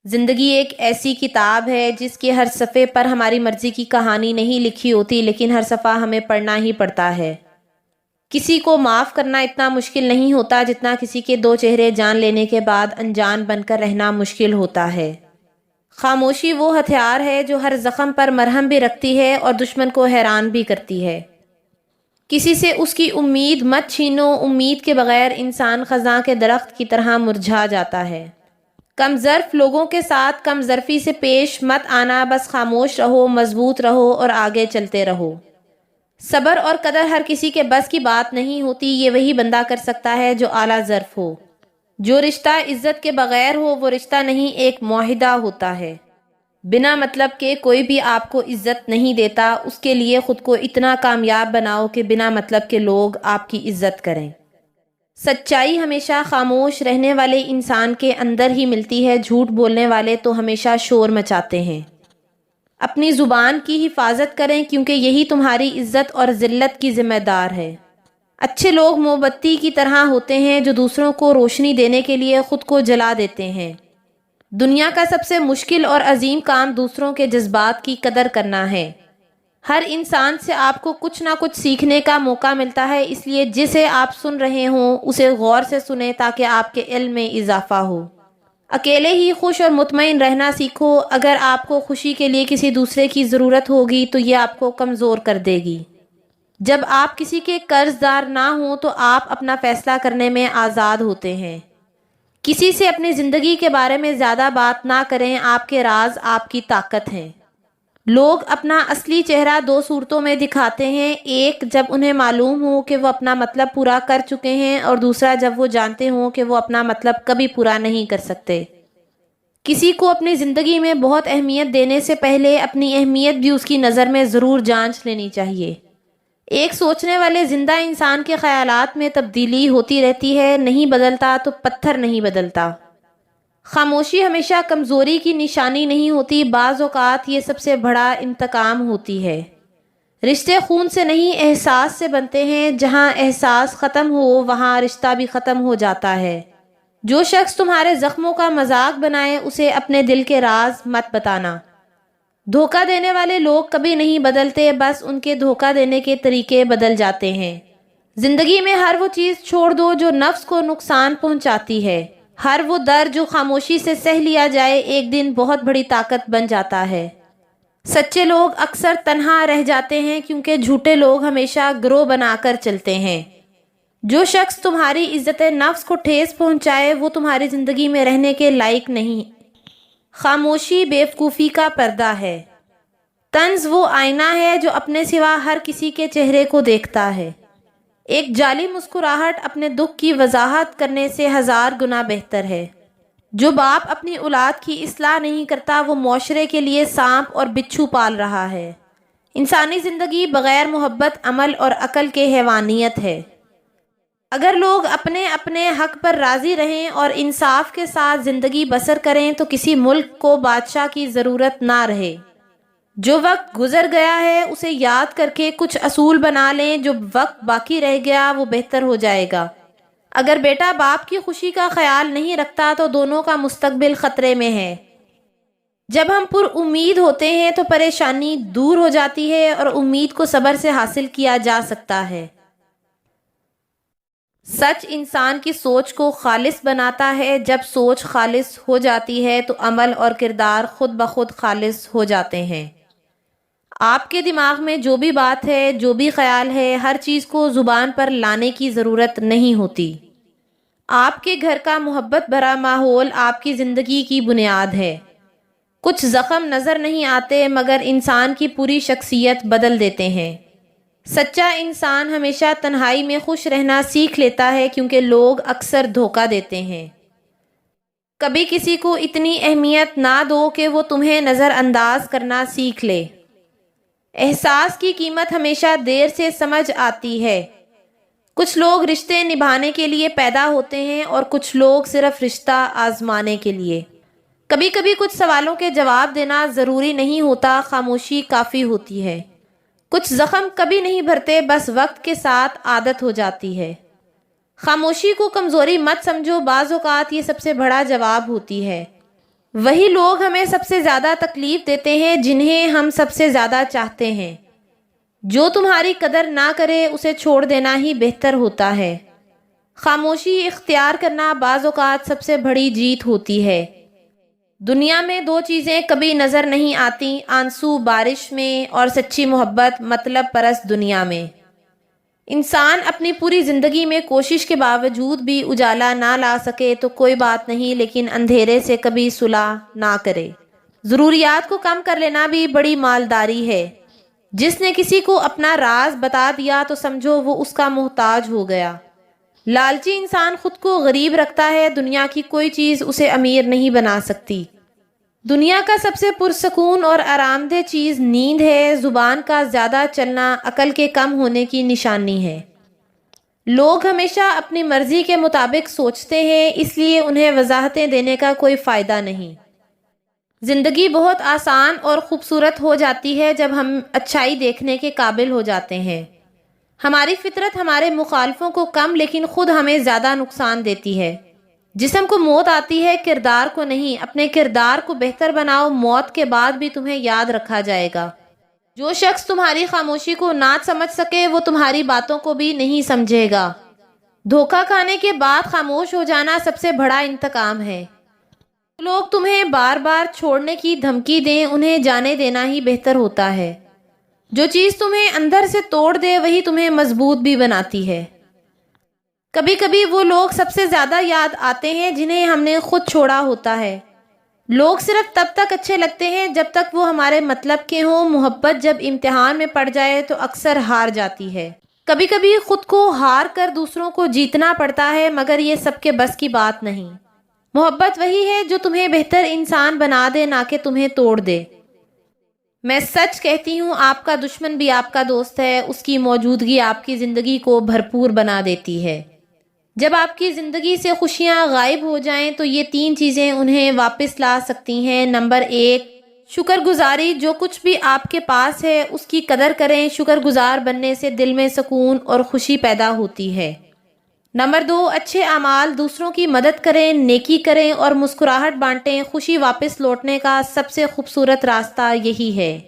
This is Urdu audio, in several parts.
زندگی ایک ایسی کتاب ہے جس کے ہر صفحے پر ہماری مرضی کی کہانی نہیں لکھی ہوتی، لیکن ہر صفحہ ہمیں پڑھنا ہی پڑتا ہے۔ کسی کو معاف کرنا اتنا مشکل نہیں ہوتا جتنا کسی کے دو چہرے جان لینے کے بعد انجان بن کر رہنا مشکل ہوتا ہے۔ خاموشی وہ ہتھیار ہے جو ہر زخم پر مرہم بھی رکھتی ہے اور دشمن کو حیران بھی کرتی ہے۔ کسی سے اس کی امید مت چھینو، امید کے بغیر انسان خزاں کے درخت کی طرح مرجھا جاتا ہے۔ کم ظرف لوگوں کے ساتھ کم ظرفی سے پیش مت آنا، بس خاموش رہو، مضبوط رہو اور آگے چلتے رہو۔ صبر اور قدر ہر کسی کے بس کی بات نہیں ہوتی، یہ وہی بندہ کر سکتا ہے جو اعلیٰ ظرف ہو۔ جو رشتہ عزت کے بغیر ہو وہ رشتہ نہیں، ایک معاہدہ ہوتا ہے۔ بنا مطلب کے کوئی بھی آپ کو عزت نہیں دیتا، اس کے لیے خود کو اتنا کامیاب بناؤ کہ بنا مطلب کے لوگ آپ کی عزت کریں۔ سچائی ہمیشہ خاموش رہنے والے انسان کے اندر ہی ملتی ہے، جھوٹ بولنے والے تو ہمیشہ شور مچاتے ہیں۔ اپنی زبان کی حفاظت کریں کیونکہ یہی تمہاری عزت اور ذلت کی ذمہ دار ہے۔ اچھے لوگ موم بتی کی طرح ہوتے ہیں جو دوسروں کو روشنی دینے کے لیے خود کو جلا دیتے ہیں۔ دنیا کا سب سے مشکل اور عظیم کام دوسروں کے جذبات کی قدر کرنا ہے۔ ہر انسان سے آپ کو کچھ نہ کچھ سیکھنے کا موقع ملتا ہے، اس لیے جسے آپ سن رہے ہوں اسے غور سے سنیں تاکہ آپ کے علم میں اضافہ ہو۔ اکیلے ہی خوش اور مطمئن رہنا سیکھو، اگر آپ کو خوشی کے لیے کسی دوسرے کی ضرورت ہوگی تو یہ آپ کو کمزور کر دے گی۔ جب آپ کسی کے قرض دار نہ ہوں تو آپ اپنا فیصلہ کرنے میں آزاد ہوتے ہیں۔ کسی سے اپنی زندگی کے بارے میں زیادہ بات نہ کریں، آپ کے راز آپ کی طاقت ہیں۔ لوگ اپنا اصلی چہرہ دو صورتوں میں دکھاتے ہیں، ایک جب انہیں معلوم ہو کہ وہ اپنا مطلب پورا کر چکے ہیں، اور دوسرا جب وہ جانتے ہوں کہ وہ اپنا مطلب کبھی پورا نہیں کر سکتے۔ کسی کو اپنی زندگی میں بہت اہمیت دینے سے پہلے اپنی اہمیت بھی اس کی نظر میں ضرور جانچ لینی چاہیے۔ ایک سوچنے والے زندہ انسان کے خیالات میں تبدیلی ہوتی رہتی ہے، نہیں بدلتا تو پتھر نہیں بدلتا۔ خاموشی ہمیشہ کمزوری کی نشانی نہیں ہوتی، بعض اوقات یہ سب سے بڑا انتقام ہوتی ہے۔ رشتے خون سے نہیں احساس سے بنتے ہیں، جہاں احساس ختم ہو وہاں رشتہ بھی ختم ہو جاتا ہے۔ جو شخص تمہارے زخموں کا مذاق بنائے اسے اپنے دل کے راز مت بتانا۔ دھوکہ دینے والے لوگ کبھی نہیں بدلتے، بس ان کے دھوکہ دینے کے طریقے بدل جاتے ہیں۔ زندگی میں ہر وہ چیز چھوڑ دو جو نفس کو نقصان پہنچاتی ہے۔ ہر وہ درد جو خاموشی سے سہ لیا جائے ایک دن بہت بڑی طاقت بن جاتا ہے۔ سچے لوگ اکثر تنہا رہ جاتے ہیں کیونکہ جھوٹے لوگ ہمیشہ گروہ بنا کر چلتے ہیں۔ جو شخص تمہاری عزت نفس کو ٹھیس پہنچائے وہ تمہاری زندگی میں رہنے کے لائق نہیں۔ خاموشی بیوقوفی کا پردہ ہے۔ طنز وہ آئینہ ہے جو اپنے سوا ہر کسی کے چہرے کو دیکھتا ہے۔ ایک جعلی مسکراہٹ اپنے دکھ کی وضاحت کرنے سے 1000 گنا بہتر ہے۔ جو باپ اپنی اولاد کی اصلاح نہیں کرتا وہ معاشرے کے لیے سانپ اور بچھو پال رہا ہے۔ انسانی زندگی بغیر محبت، عمل اور عقل کے حیوانیت ہے۔ اگر لوگ اپنے اپنے حق پر راضی رہیں اور انصاف کے ساتھ زندگی بسر کریں تو کسی ملک کو بادشاہ کی ضرورت نہ رہے۔ جو وقت گزر گیا ہے اسے یاد کر کے کچھ اصول بنا لیں، جو وقت باقی رہ گیا وہ بہتر ہو جائے گا۔ اگر بیٹا باپ کی خوشی کا خیال نہیں رکھتا تو دونوں کا مستقبل خطرے میں ہے۔ جب ہم پر امید ہوتے ہیں تو پریشانی دور ہو جاتی ہے اور امید کو صبر سے حاصل کیا جا سکتا ہے۔ سچ انسان کی سوچ کو خالص بناتا ہے، جب سوچ خالص ہو جاتی ہے تو عمل اور کردار خود بخود خالص ہو جاتے ہیں۔ آپ کے دماغ میں جو بھی بات ہے، جو بھی خیال ہے، ہر چیز کو زبان پر لانے کی ضرورت نہیں ہوتی۔ آپ کے گھر کا محبت بھرا ماحول آپ کی زندگی کی بنیاد ہے۔ کچھ زخم نظر نہیں آتے مگر انسان کی پوری شخصیت بدل دیتے ہیں۔ سچا انسان ہمیشہ تنہائی میں خوش رہنا سیکھ لیتا ہے کیونکہ لوگ اکثر دھوکہ دیتے ہیں۔ کبھی کسی کو اتنی اہمیت نہ دو کہ وہ تمہیں نظر انداز کرنا سیکھ لے۔ احساس کی قیمت ہمیشہ دیر سے سمجھ آتی ہے۔ کچھ لوگ رشتے نبھانے کے لیے پیدا ہوتے ہیں اور کچھ لوگ صرف رشتہ آزمانے کے لیے۔ کبھی کبھی کچھ سوالوں کے جواب دینا ضروری نہیں ہوتا، خاموشی کافی ہوتی ہے۔ کچھ زخم کبھی نہیں بھرتے، بس وقت کے ساتھ عادت ہو جاتی ہے۔ خاموشی کو کمزوری مت سمجھو، بعض اوقات یہ سب سے بڑا جواب ہوتی ہے۔ وہی لوگ ہمیں سب سے زیادہ تکلیف دیتے ہیں جنہیں ہم سب سے زیادہ چاہتے ہیں۔ جو تمہاری قدر نہ کرے اسے چھوڑ دینا ہی بہتر ہوتا ہے۔ خاموشی اختیار کرنا بعض اوقات سب سے بڑی جیت ہوتی ہے۔ دنیا میں دو چیزیں کبھی نظر نہیں آتی، آنسو بارش میں اور سچی محبت مطلب پرست دنیا میں۔ انسان اپنی پوری زندگی میں کوشش کے باوجود بھی اجالا نہ لا سکے تو کوئی بات نہیں، لیکن اندھیرے سے کبھی صلح نہ کرے۔ ضروریات کو کم کر لینا بھی بڑی مالداری ہے۔ جس نے کسی کو اپنا راز بتا دیا تو سمجھو وہ اس کا محتاج ہو گیا۔ لالچی انسان خود کو غریب رکھتا ہے، دنیا کی کوئی چیز اسے امیر نہیں بنا سکتی۔ دنیا کا سب سے پرسکون اور آرام دہ چیز نیند ہے۔ زبان کا زیادہ چلنا عقل کے کم ہونے کی نشانی ہے۔ لوگ ہمیشہ اپنی مرضی کے مطابق سوچتے ہیں، اس لیے انہیں وضاحتیں دینے کا کوئی فائدہ نہیں۔ زندگی بہت آسان اور خوبصورت ہو جاتی ہے جب ہم اچھائی دیکھنے کے قابل ہو جاتے ہیں۔ ہماری فطرت ہمارے مخالفوں کو کم لیکن خود ہمیں زیادہ نقصان دیتی ہے۔ جسم کو موت آتی ہے، کردار کو نہیں۔ اپنے کردار کو بہتر بناؤ، موت کے بعد بھی تمہیں یاد رکھا جائے گا۔ جو شخص تمہاری خاموشی کو نہ سمجھ سکے وہ تمہاری باتوں کو بھی نہیں سمجھے گا۔ دھوکہ کھانے کے بعد خاموش ہو جانا سب سے بڑا انتقام ہے۔ لوگ تمہیں بار بار چھوڑنے کی دھمکی دیں، انہیں جانے دینا ہی بہتر ہوتا ہے۔ جو چیز تمہیں اندر سے توڑ دے وہی تمہیں مضبوط بھی بناتی ہے۔ کبھی کبھی وہ لوگ سب سے زیادہ یاد آتے ہیں جنہیں ہم نے خود چھوڑا ہوتا ہے۔ لوگ صرف تب تک اچھے لگتے ہیں جب تک وہ ہمارے مطلب کے ہوں۔ محبت جب امتحان میں پڑ جائے تو اکثر ہار جاتی ہے۔ کبھی کبھی خود کو ہار کر دوسروں کو جیتنا پڑتا ہے، مگر یہ سب کے بس کی بات نہیں۔ محبت وہی ہے جو تمہیں بہتر انسان بنا دے، نہ کہ تمہیں توڑ دے۔ میں سچ کہتی ہوں، آپ کا دشمن بھی آپ کا دوست ہے۔ اس کی موجودگی آپ کی زندگی کو بھرپور بنا دیتی ہے۔ جب آپ کی زندگی سے خوشیاں غائب ہو جائیں تو یہ تین چیزیں انہیں واپس لا سکتی ہیں۔ نمبر 1، شکر گزاری۔ جو کچھ بھی آپ کے پاس ہے اس کی قدر کریں۔ شکر گزار بننے سے دل میں سکون اور خوشی پیدا ہوتی ہے۔ نمبر 2، اچھے اعمال۔ دوسروں کی مدد کریں، نیکی کریں اور مسکراہٹ بانٹیں۔ خوشی واپس لوٹنے کا سب سے خوبصورت راستہ یہی ہے۔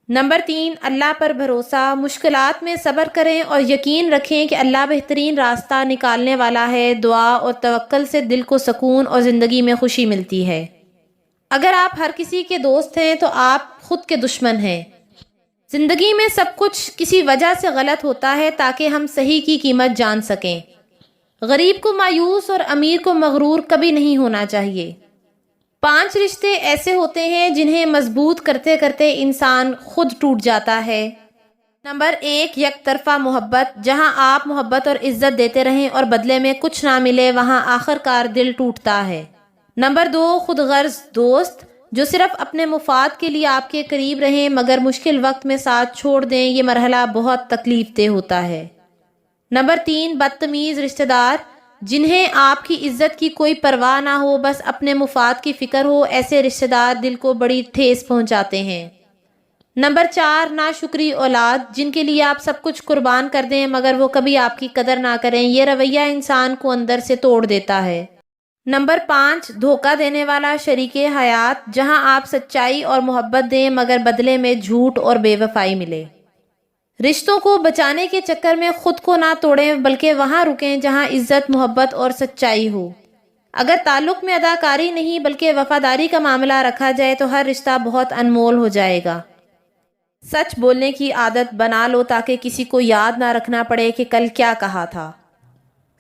نمبر 3، اللہ پر بھروسہ۔ مشکلات میں صبر کریں اور یقین رکھیں کہ اللہ بہترین راستہ نکالنے والا ہے۔ دعا اور توکل سے دل کو سکون اور زندگی میں خوشی ملتی ہے۔ اگر آپ ہر کسی کے دوست ہیں تو آپ خود کے دشمن ہیں۔ زندگی میں سب کچھ کسی وجہ سے غلط ہوتا ہے تاکہ ہم صحیح کی قیمت جان سکیں۔ غریب کو مایوس اور امیر کو مغرور کبھی نہیں ہونا چاہیے۔ 5 رشتے ایسے ہوتے ہیں جنہیں مضبوط کرتے کرتے انسان خود ٹوٹ جاتا ہے۔ نمبر 1، یک طرفہ محبت۔ جہاں آپ محبت اور عزت دیتے رہیں اور بدلے میں کچھ نہ ملے وہاں آخر کار دل ٹوٹتا ہے۔ نمبر 2، خود غرض دوست۔ جو صرف اپنے مفاد کے لیے آپ کے قریب رہیں مگر مشکل وقت میں ساتھ چھوڑ دیں، یہ مرحلہ بہت تکلیف دہ ہوتا ہے۔ نمبر 3، بدتمیز رشتہ دار۔ جنہیں آپ کی عزت کی کوئی پرواہ نہ ہو، بس اپنے مفاد کی فکر ہو، ایسے رشتہ دار دل کو بڑی ٹھیس پہنچاتے ہیں۔ نمبر 4، ناشکری اولاد۔ جن کے لیے آپ سب کچھ قربان کر دیں مگر وہ کبھی آپ کی قدر نہ کریں، یہ رویہ انسان کو اندر سے توڑ دیتا ہے۔ نمبر 5، دھوکہ دینے والا شریک حیات۔ جہاں آپ سچائی اور محبت دیں مگر بدلے میں جھوٹ اور بے وفائی ملے۔ رشتوں کو بچانے کے چکر میں خود کو نہ توڑیں بلکہ وہاں رکیں جہاں عزت، محبت اور سچائی ہو۔ اگر تعلق میں اداکاری نہیں بلکہ وفاداری کا معاملہ رکھا جائے تو ہر رشتہ بہت انمول ہو جائے گا۔ سچ بولنے کی عادت بنا لو تاکہ کسی کو یاد نہ رکھنا پڑے کہ کل کیا کہا تھا۔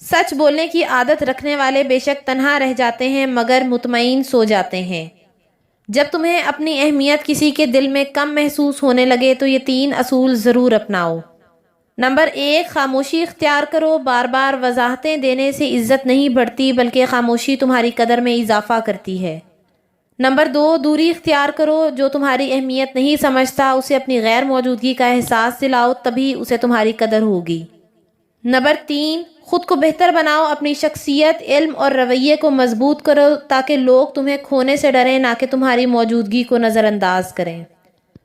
سچ بولنے کی عادت رکھنے والے بے شک تنہا رہ جاتے ہیں مگر مطمئن سو جاتے ہیں۔ جب تمہیں اپنی اہمیت کسی کے دل میں کم محسوس ہونے لگے تو یہ 3 اصول ضرور اپناؤ۔ نمبر 1، خاموشی اختیار کرو۔ بار بار وضاحتیں دینے سے عزت نہیں بڑھتی بلکہ خاموشی تمہاری قدر میں اضافہ کرتی ہے۔ نمبر 2، دوری اختیار کرو۔ جو تمہاری اہمیت نہیں سمجھتا اسے اپنی غیر موجودگی کا احساس دلاؤ، تبھی اسے تمہاری قدر ہوگی۔ نمبر 3، خود کو بہتر بناؤ۔ اپنی شخصیت، علم اور رویے کو مضبوط کرو تاکہ لوگ تمہیں کھونے سے ڈریں، نہ کہ تمہاری موجودگی کو نظر انداز کریں۔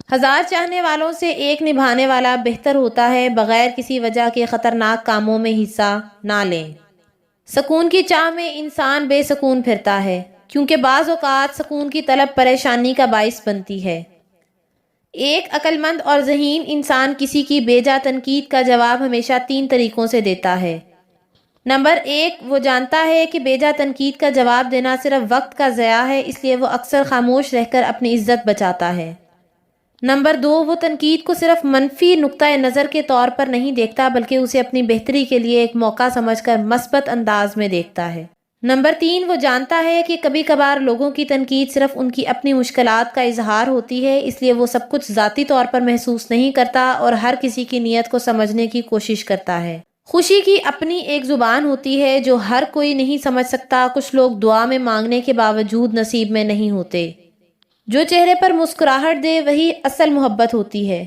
1000 چاہنے والوں سے ایک نبھانے والا بہتر ہوتا ہے۔ بغیر کسی وجہ کے خطرناک کاموں میں حصہ نہ لیں۔ سکون کی چاہ میں انسان بے سکون پھرتا ہے۔ کیونکہ بعض اوقات سکون کی طلب پریشانی کا باعث بنتی ہے۔ ایک عقل مند اور ذہین انسان کسی کی بے جا تنقید کا جواب ہمیشہ 3 طریقوں سے دیتا ہے۔ نمبر 1، وہ جانتا ہے کہ بے جا تنقید کا جواب دینا صرف وقت کا ضیاع ہے، اس لیے وہ اکثر خاموش رہ کر اپنی عزت بچاتا ہے۔ نمبر 2، وہ تنقید کو صرف منفی نقطۂ نظر کے طور پر نہیں دیکھتا بلکہ اسے اپنی بہتری کے لیے ایک موقع سمجھ کر مثبت انداز میں دیکھتا ہے۔ نمبر 3، وہ جانتا ہے کہ کبھی کبھار لوگوں کی تنقید صرف ان کی اپنی مشکلات کا اظہار ہوتی ہے، اس لیے وہ سب کچھ ذاتی طور پر محسوس نہیں کرتا اور ہر کسی کی نیت کو سمجھنے کی کوشش کرتا ہے۔ خوشی کی اپنی ایک زبان ہوتی ہے جو ہر کوئی نہیں سمجھ سکتا۔ کچھ لوگ دعا میں مانگنے کے باوجود نصیب میں نہیں ہوتے۔ جو چہرے پر مسکراہٹ دے وہی اصل محبت ہوتی ہے۔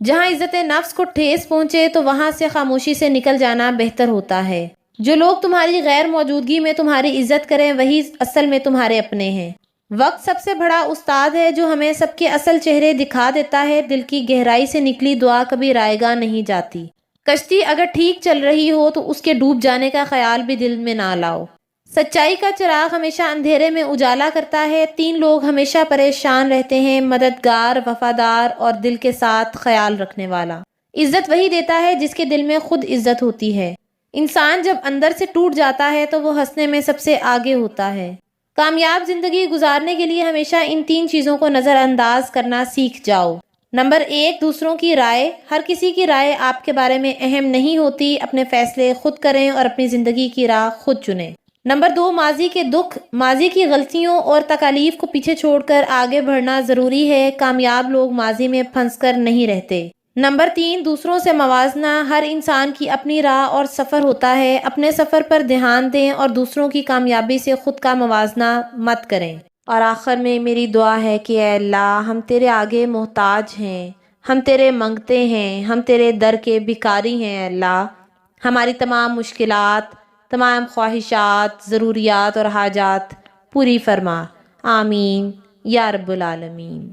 جہاں عزت نفس کو ٹھیس پہنچے تو وہاں سے خاموشی سے نکل جانا بہتر ہوتا ہے۔ جو لوگ تمہاری غیر موجودگی میں تمہاری عزت کریں وہی اصل میں تمہارے اپنے ہیں۔ وقت سب سے بڑا استاد ہے جو ہمیں سب کے اصل چہرے دکھا دیتا ہے۔ دل کی گہرائی سے نکلی دعا کبھی رائے گاہ نہیں جاتی۔ کشتی اگر ٹھیک چل رہی ہو تو اس کے ڈوب جانے کا خیال بھی دل میں نہ لاؤ۔ سچائی کا چراغ ہمیشہ اندھیرے میں اجالا کرتا ہے۔ 3 لوگ ہمیشہ پریشان رہتے ہیں: مددگار، وفادار اور دل کے ساتھ خیال رکھنے والا۔ عزت وہی دیتا ہے جس کے دل میں خود عزت ہوتی ہے۔ انسان جب اندر سے ٹوٹ جاتا ہے تو وہ ہنسنے میں سب سے آگے ہوتا ہے۔ کامیاب زندگی گزارنے کے لیے ہمیشہ ان 3 چیزوں کو نظر انداز کرنا سیکھ جاؤ۔ نمبر 1، دوسروں کی رائے۔ ہر کسی کی رائے آپ کے بارے میں اہم نہیں ہوتی۔ اپنے فیصلے خود کریں اور اپنی زندگی کی راہ خود چنیں۔ نمبر 2، ماضی کے دکھ، ماضی کی غلطیوں اور تکالیف کو پیچھے چھوڑ کر آگے بڑھنا ضروری ہے۔ کامیاب لوگ ماضی میں پھنس کر نہیں رہتے۔ نمبر 3، دوسروں سے موازنہ۔ ہر انسان کی اپنی راہ اور سفر ہوتا ہے۔ اپنے سفر پر دھیان دیں اور دوسروں کی کامیابی سے خود کا موازنہ مت کریں۔ اور آخر میں میری دعا ہے کہ اے اللہ، ہم تیرے آگے محتاج ہیں، ہم تیرے منگتے ہیں، ہم تیرے در کے بھکاری ہیں۔ اے اللہ، ہماری تمام مشکلات، تمام خواہشات، ضروریات اور حاجات پوری فرما۔ آمین یا رب العالمین۔